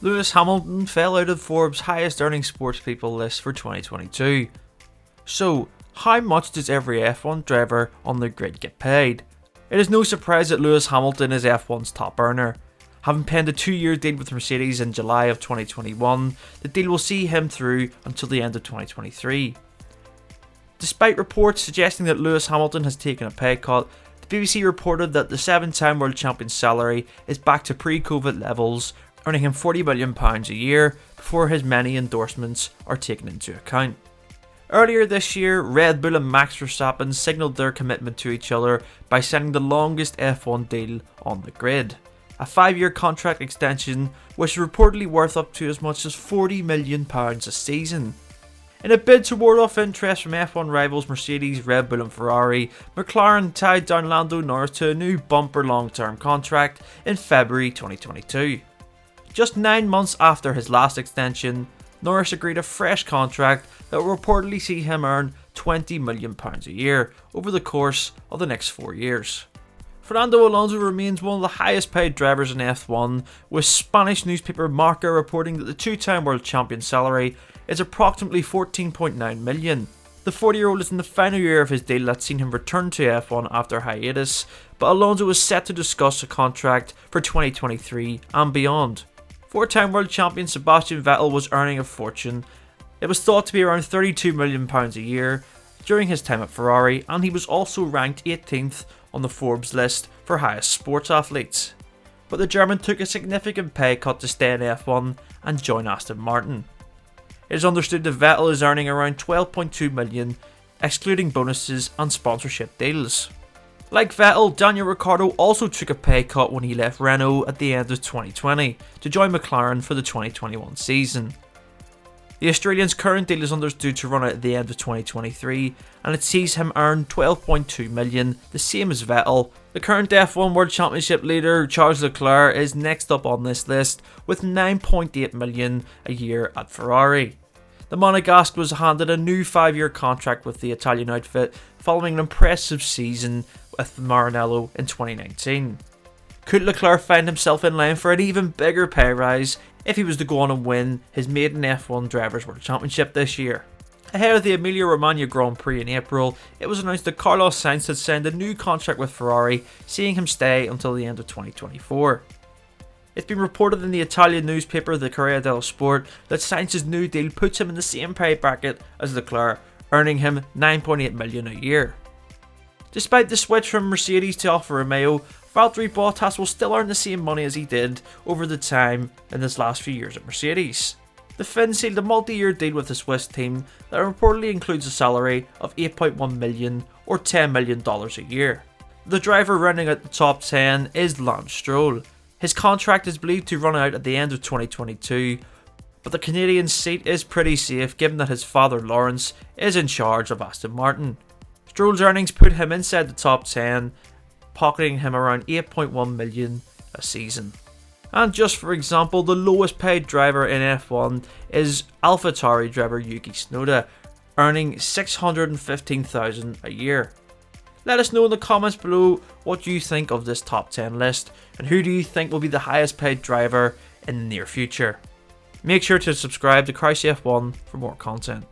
Lewis Hamilton fell out of Forbes' highest earning sports people list for 2022. So, how much does every F1 driver on the grid get paid? It is no surprise that Lewis Hamilton is F1's top earner. Having penned a 2-year deal with Mercedes in July of 2021, the deal will see him through until the end of 2023. Despite reports suggesting that Lewis Hamilton has taken a pay cut, the BBC reported that the 7-time world champion's salary is back to pre-COVID levels, earning him £40 million a year before his many endorsements are taken into account. Earlier this year, Red Bull and Max Verstappen signalled their commitment to each other by signing the longest F1 deal on the grid. A 5-year contract extension which is reportedly worth up to as much as £40 million a season. In a bid to ward off interest from F1 rivals Mercedes, Red Bull and Ferrari, McLaren tied down Lando Norris to a new bumper long-term contract in February 2022. Just 9 months after his last extension, Norris agreed a fresh contract that will reportedly see him earn £20 million a year over the course of the next 4 years. Fernando Alonso remains one of the highest paid drivers in F1, with Spanish newspaper Marca reporting that the 2-time world champion salary is approximately $14.9 million. The 40-year-old is in the final year of his deal that's seen him return to F1 after hiatus, but Alonso is set to discuss a contract for 2023 and beyond. 4-time world champion Sebastian Vettel was earning a fortune. It was thought to be around £32 million a year during his time at Ferrari, and he was also ranked 18th on the Forbes list for highest sports athletes. But the German took a significant pay cut to stay in F1 and join Aston Martin. It is understood that Vettel is earning around £12.2 million, excluding bonuses and sponsorship deals. Like Vettel, Daniel Ricciardo also took a pay cut when he left Renault at the end of 2020 to join McLaren for the 2021 season. The Australian's current deal is understood to run out at the end of 2023, and it sees him earn £12.2 million, the same as Vettel. The current F1 World Championship leader Charles Leclerc is next up on this list with £9.8 million a year at Ferrari. The Monegasque was handed a new 5-year contract with the Italian outfit following an impressive season with Maranello in 2019. Could Leclerc find himself in line for an even bigger pay rise if he was to go on and win his maiden F1 Drivers' World Championship this year? Ahead of the Emilia-Romagna Grand Prix in April, it was announced that Carlos Sainz had signed a new contract with Ferrari, seeing him stay until the end of 2024. It's been reported in the Italian newspaper the Corriere dello Sport that Sainz's new deal puts him in the same pay bracket as Leclerc, earning him $9.8 million a year. Despite the switch from Mercedes to Alfa Romeo, Valtteri Bottas will still earn the same money as he did over the time in his last few years at Mercedes. The Finn sealed a multi-year deal with the Swiss team that reportedly includes a salary of $8.1 million or $10 million a year. The driver running at the top 10 is Lance Stroll. His contract is believed to run out at the end of 2022, but the Canadian's seat is pretty safe given that his father Lawrence is in charge of Aston Martin. Stroll's earnings put him inside the top 10, pocketing him around $8.1 million a season. And just for example, the lowest paid driver in F1 is AlphaTauri driver Yuki Tsunoda, earning $615,000 a year. Let us know in the comments below what you think of this top 10 list, and who do you think will be the highest paid driver in the near future. Make sure to subscribe to Crouch F1 for more content.